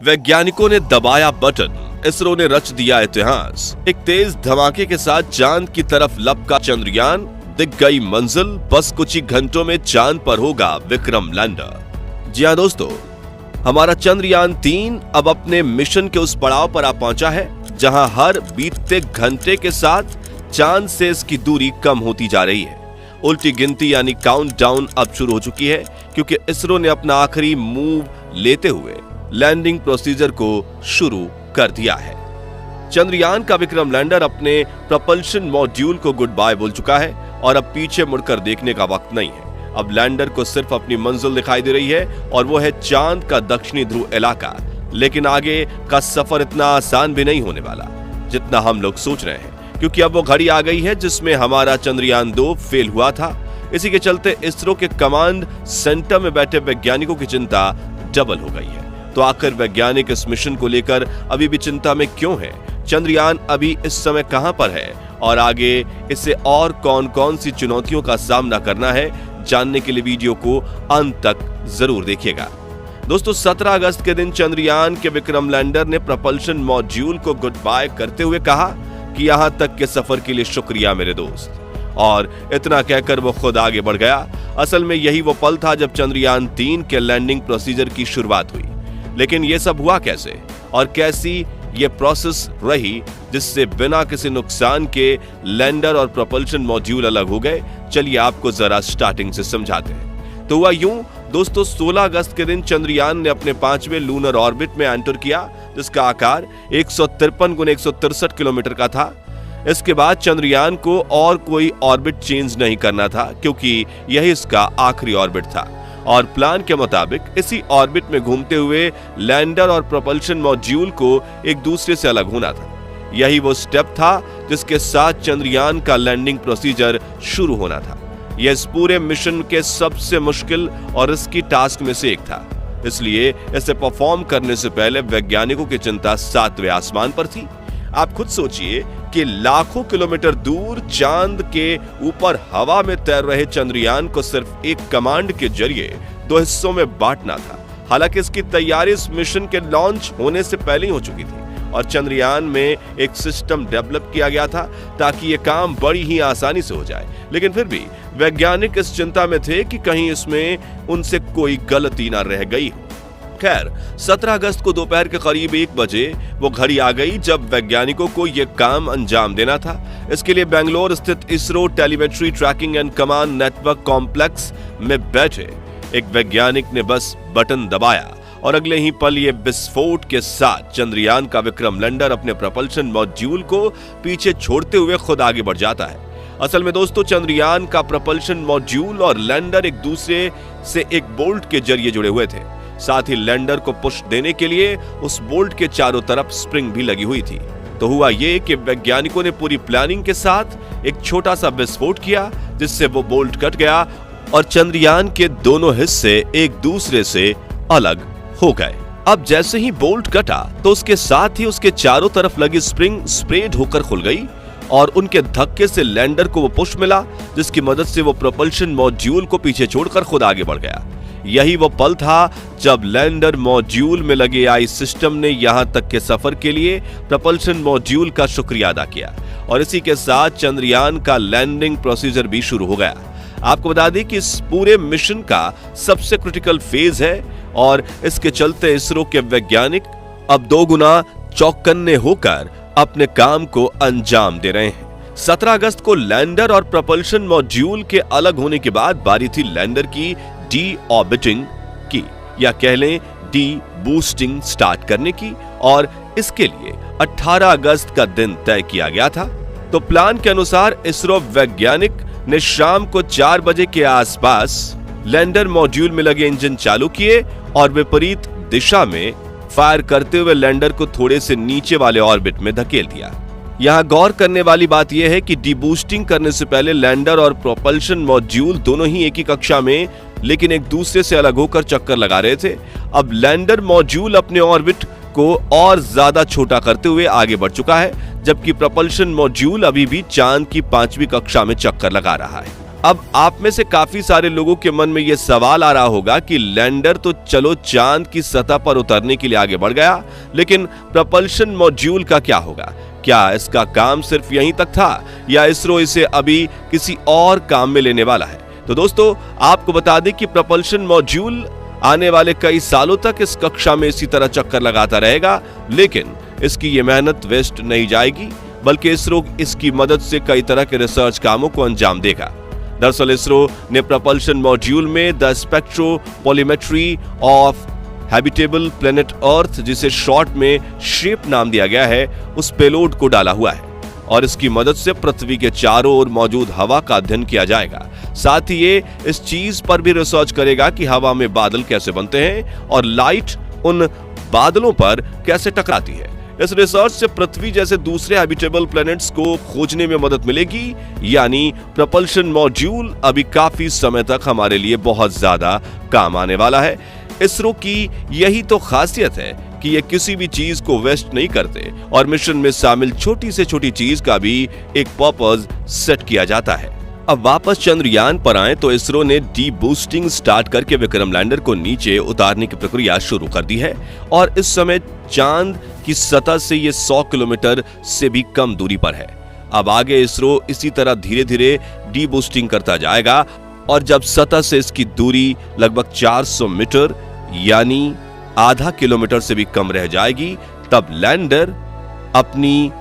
वैज्ञानिकों ने दबाया बटन, इसरो ने रच दिया इतिहास। एक तेज धमाके के साथ चांद की तरफ लपका चंद्रयान, दिख गई मंजिल, बस कुछ ही घंटों में चांद पर होगा विक्रम लैंडर। जी हां दोस्तों, हमारा चंद्रयान 3 अब अपने मिशन के उस पड़ाव पर आ पहुंचा है जहां हर बीतते घंटे के साथ चांद से इसकी दूरी कम होती जा रही है। उल्टी गिनती यानी काउंटडाउन अब शुरू हो चुकी है, क्योंकि इसरो ने अपना आखिरी मूव लेते हुए लैंडिंग प्रोसीजर को शुरू कर दिया है। चंद्रयान का विक्रम लैंडर अपने प्रोपल्शन मॉड्यूल को गुड बाय बोल चुका है और अब पीछे मुड़कर देखने का वक्त नहीं है। अब लैंडर को सिर्फ अपनी मंजिल दिखाई दे रही है और वो है चांद का दक्षिणी ध्रुव इलाका। लेकिन आगे का सफर इतना आसान भी नहीं होने वाला जितना हम लोग सोच रहे हैं, क्योंकि अब वो घड़ी आ गई है जिसमें हमारा चंद्रयान 2 फेल हुआ था। इसी के चलते इसरो के कमांड सेंटर में बैठे वैज्ञानिकों की चिंता डबल हो गई है। तो आखिर वैज्ञानिक इस मिशन को लेकर अभी भी चिंता में क्यों है? चंद्रयान अभी इस समय कहां पर है और आगे इसे और कौन कौन सी चुनौतियों का सामना करना है, जानने के लिए वीडियो को अंत तक जरूर देखिएगा। दोस्तों, 17 अगस्त के दिन चंद्रयान के विक्रम लैंडर ने प्रोपल्शन मॉड्यूल को गुड बाय करते हुए कहा कि यहां तक के सफर के लिए शुक्रिया मेरे दोस्त, और इतना कहकर वो खुद आगे बढ़ गया। असल में यही वो पल था जब चंद्रयान 3 के लैंडिंग प्रोसीजर की शुरुआत हुई। लेकिन ये सब हुआ कैसे और कैसी ये प्रोसेस रही जिससे बिना किसी नुकसान के लैंडर और प्रोपल्शन मॉड्यूल अलग हो गए? चलिए आपको जरा स्टार्टिंग से समझाते हैं। तो हुआ यूं दोस्तों, 16 अगस्त के दिन चंद्रयान ने अपने 5वें लूनर ऑर्बिट में एंटर किया, जिसका आकार 153 × 163 किलोमीटर का था। इसके बाद चंद्रयान को और कोई ऑर्बिट चेंज नहीं करना था, क्योंकि यही इसका आखिरी ऑर्बिट था और प्लान के मुताबिक इसी ऑर्बिट में घूमते हुए लैंडर और प्रोपल्शन मॉड्यूल को एक दूसरे से अलग होना था। यही वो स्टेप था जिसके साथ चंद्रयान का लैंडिंग प्रोसीजर शुरू होना था। यह इस पूरे मिशन के सबसे मुश्किल और रिस्की टास्क में से एक था, इसलिए इसे परफॉर्म करने से पहले वैज्ञानिकों की चिंता 7वें आसमान पर थी। आप खुद सोचिए कि लाखों किलोमीटर दूर चांद के ऊपर हवा में तैर रहे चंद्रयान को सिर्फ एक कमांड के जरिए 2 हिस्सों में बांटना था। हालांकि इसकी तैयारी इस मिशन के लॉन्च होने से पहले ही हो चुकी थी और चंद्रयान में एक सिस्टम डेवलप किया गया था ताकि ये काम बड़ी ही आसानी से हो जाए। लेकिन फिर भी वैज्ञानिक इस चिंता में थे कि कहीं इसमें उनसे कोई गलती ना रह गई हो। खैर, 17 अगस्त को दोपहर के करीब 1 बजे वो घड़ी आ गई जब वैज्ञानिकों को यह काम अंजाम देना था। इसके लिए बेंगलोर स्थित ISRO telemetry tracking and command network complex में बैठे एक वैज्ञानिक ने बस बटन दबाया और अगले ही पल ये विस्फोट के साथ चंद्रयान का विक्रम लैंडर अपने प्रोपल्शन मॉड्यूल को पीछे छोड़ते हुए खुद आगे बढ़ जाता है। असल में दोस्तों, चंद्रयान का प्रोपल्शन मॉड्यूल और लैंडर एक दूसरे से एक बोल्ट के जरिए जुड़े हुए थे। साथ ही लैंडर को पुश देने के लिए उस बोल्ट के चारों तरफ स्प्रिंग भी लगी हुई थी। तो हुआ ये कि वैज्ञानिकों ने पूरी प्लानिंग के साथ एक छोटा सा विस्फोट किया, जिससे वो बोल्ट कट गया और चंद्रयान के दोनों हिस्से एक दूसरे से अलग हो गए। अब जैसे ही बोल्ट कटा तो उसके साथ ही उसके चारों तरफ लगी स्प्रिंग स्प्रेड होकर खुल गई और उनके धक्के से लैंडर को वो पुश मिला, जिसकी मदद से वो प्रोपल्शन मॉड्यूल को पीछे छोड़कर खुद आगे बढ़ गया। यही वो पल था जब लैंडर मॉड्यूल में लगे आई सिस्टम ने यहां तक के सफर के लिए प्रोपल्शन मॉड्यूल का शुक्रिया अदा किया और इसी के साथ चंद्रयान का लैंडिंग प्रोसीजर भी शुरू हो गया। आपको बता दें कि इस पूरे मिशन का सबसे क्रिटिकल फेज है और इसके चलते इसरो के वैज्ञानिक अब 2 गुना चौकन्ने होकर अपने काम को अंजाम दे रहे हैं। 17 अगस्त को लैंडर और प्रोपल्शन मॉड्यूल के अलग होने के बाद बारी थी लैंडर की डी ऑर्बिटिंग की, या कह लें डी बूस्टिंग स्टार्ट करने की, और इसके लिए 18 अगस्त का दिन तय किया गया था। तो प्लान के अनुसार इसरो वैज्ञानिक ने शाम को 4 बजे के आसपास लैंडर मॉड्यूल में लगे इंजन चालू किए और विपरीत दिशा में फायर करते हुए लैंडर को थोड़े से नीचे वाले ऑर्बिट में धकेल दिया। यहाँ गौर करने वाली बात यह है कि डीबूस्टिंग करने से पहले लैंडर और प्रोपल्शन मॉड्यूल दोनों ही एक ही कक्षा में लेकिन एक दूसरे से अलग होकर चक्कर लगा रहे थे। अब लैंडर मॉड्यूल अपने ऑर्बिट को और ज्यादा छोटा करते हुए आगे बढ़ चुका है, जबकि प्रोपल्शन मॉड्यूल अभी भी चांद की 5वीं कक्षा में चक्कर लगा रहा है। अब आप में से काफी सारे लोगों के मन में यह सवाल आ रहा होगा कि लैंडर तो चलो चांद की सतह पर उतरने के लिए आगे बढ़ गया, लेकिन प्रपल्शन मॉड्यूल का क्या होगा? क्या इसका काम सिर्फ यहीं तक था या इसरो इसे अभी किसी और काम में लेने वाला है? तो दोस्तों, आपको बता दें कि प्रपल्शन मॉड्यूल आने वाले कई सालों तक इस कक्षा में इसी तरह चक्कर लगाता रहेगा, लेकिन इसकी ये मेहनत वेस्ट नहीं जाएगी, बल्कि इसरो इसकी मदद से कई तरह के रिसर्च कामों को अंजाम देगा। दरअसल इसरो ने प्रपल्शन मॉड्यूल में the spectropolarimetry of habitable planet earth, जिसे शॉर्ट में शेप नाम दिया गया है, उस पेलोड को डाला हुआ है और इसकी मदद से पृथ्वी के चारों ओर मौजूद हवा का अध्ययन किया जाएगा। साथ ही ये इस चीज पर भी रिसर्च करेगा कि हवा में बादल कैसे बनते हैं और लाइट उन बादलों पर कैसे टकराती है। इस रिसर्च से पृथ्वी जैसे दूसरे हैबिटेबल प्लैनेट्स को खोजने में मदद मिलेगी, यानी प्रपल्शन मॉड्यूल अभी काफी समय तक हमारे लिए बहुत ज्यादा काम आने वाला है। इसरो की यही तो खासियत है कि ये किसी भी चीज को वेस्ट नहीं करते और मिशन में शामिल छोटी से छोटी चीज का भी एक पर्पस सेट किया जाता है। अब वापस चंद्रयान पर आए तो इसरो ने डी बूस्टिंग स्टार्ट करके विक्रम लैंडर को नीचे उतारने की प्रक्रिया शुरू कर दी है और इस समय चांद की सतह से ये 100 किलोमीटर से भी कम दूरी पर है। अब आगे इसरो इसी तरह धीरे धीरे डी बूस्टिंग करता जाएगा और जब सतह से इसकी दूरी लगभग 400 मीटर यानी आधा किलोमीटर से भी कम रह जाएगी, तब लैंडर अपनी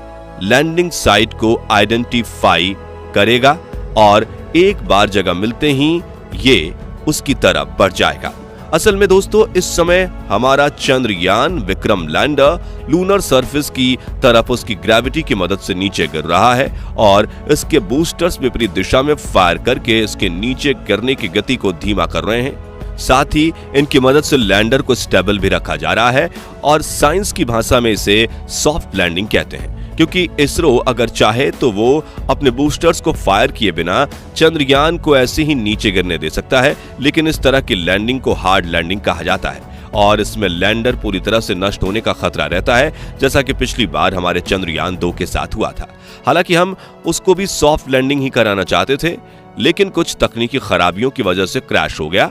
लैंडिंग साइट को आइडेंटिफाई करेगा और एक बार जगह मिलते ही ये उसकी तरफ बढ़ जाएगा। असल में दोस्तों, इस समय हमारा Chandrayaan Vikram lander lunar surface की तरफ उसकी ग्रेविटी की मदद से नीचे गिर रहा है और इसके बूस्टर्स विपरीत दिशा में फायर करके इसके नीचे गिरने की गति को धीमा कर रहे हैं। साथ ही इनकी मदद से लैंडर को स्टेबल भी रखा जा रहा है और साइंस की भाषा में इसे सॉफ्ट लैंडिंग कहते हैं, क्योंकि इसरो अगर चाहे तो वो अपने बूस्टर्स को फायर किए बिना चंद्रयान को ऐसे ही नीचे गिरने दे सकता है, लेकिन इस तरह की लैंडिंग को हार्ड लैंडिंग कहा जाता है और इसमें लैंडर पूरी तरह से नष्ट होने का खतरा रहता है, जैसा कि पिछली बार हमारे चंद्रयान 2 के साथ हुआ था। हालांकि हम उसको भी सॉफ्ट लैंडिंग ही कराना चाहते थे, लेकिन कुछ तकनीकी खराबियों की वजह से क्रैश हो गया।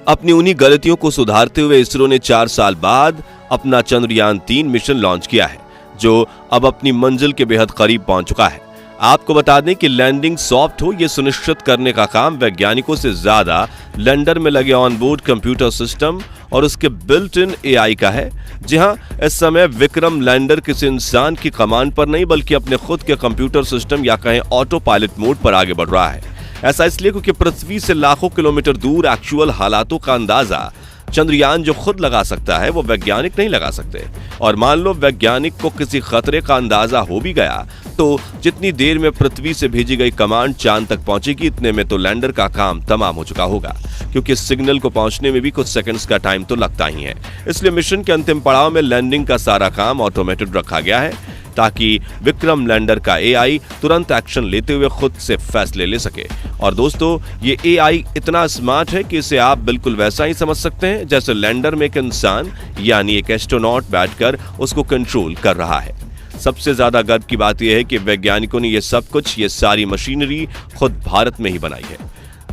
अपनी उन्हीं गलतियों को सुधारते हुए इसरो ने 4 साल बाद अपना चंद्रयान 3 मिशन लॉन्च किया है, जो अब अपनी मंजिल के बेहद करीब पहुंच चुका है। आपको बता दें कि लैंडिंग सॉफ्ट हो, यह सुनिश्चित करने का काम वैज्ञानिकों से ज्यादा लैंडर में लगे ऑनबोर्ड कंप्यूटर सिस्टम और उसके बिल्ट इन एआई का है। जी हां, इस समय विक्रम लैंडर किसी इंसान की कमांड पर नहीं, बल्कि अपने खुद के कंप्यूटर सिस्टम या कहें ऑटो पायलट मोड पर आगे बढ़ रहा है। ऐसा इसलिए क्योंकि पृथ्वी से लाखों किलोमीटर दूर एक्चुअल हालातों का अंदाजा चंद्रयान जो खुद लगा सकता है, वो वैज्ञानिक नहीं लगा सकते। और मान लो वैज्ञानिक को किसी खतरे का अंदाजा हो भी गया, तो जितनी देर में पृथ्वी से भेजी गई कमांड चांद तक पहुंचेगी, इतने में तो लैंडर का काम तमाम हो चुका होगा, क्योंकि सिग्नल को पहुंचने में भी कुछ सेकंड्स का टाइम तो लगता ही है। इसलिए मिशन के अंतिम पड़ाव में लैंडिंग का सारा काम ऑटोमेटेड रखा गया है, ताकि विक्रम लैंडर का एआई तुरंत एक्शन लेते हुए खुद से फैसले ले सके। और दोस्तों, ये एआई इतना स्मार्ट है कि इसे आप बिल्कुल वैसा ही समझ सकते हैं जैसे लैंडर में एक इंसान यानी एक एस्ट्रोनॉट बैठकर उसको कंट्रोल कर रहा है। सबसे ज्यादा गर्व की बात यह है कि वैज्ञानिकों ने ये सब कुछ, ये सारी मशीनरी खुद भारत में ही बनाई है।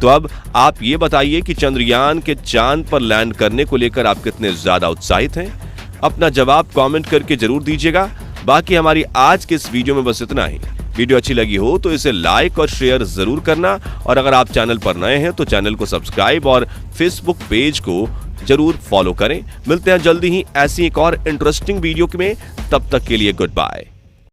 तो अब आप ये बताइए कि चंद्रयान के चांद पर लैंड करने को लेकर आप कितने ज्यादा उत्साहित हैं? अपना जवाब कमेंट करके जरूर दीजिएगा। बाकी हमारी आज के इस वीडियो में बस इतना ही। वीडियो अच्छी लगी हो तो इसे लाइक और शेयर जरूर करना, और अगर आप चैनल पर नए हैं तो चैनल को सब्सक्राइब और फेसबुक पेज को जरूर फॉलो करें। मिलते हैं जल्दी ही ऐसी एक और इंटरेस्टिंग वीडियो में, तब तक के लिए गुड बाय।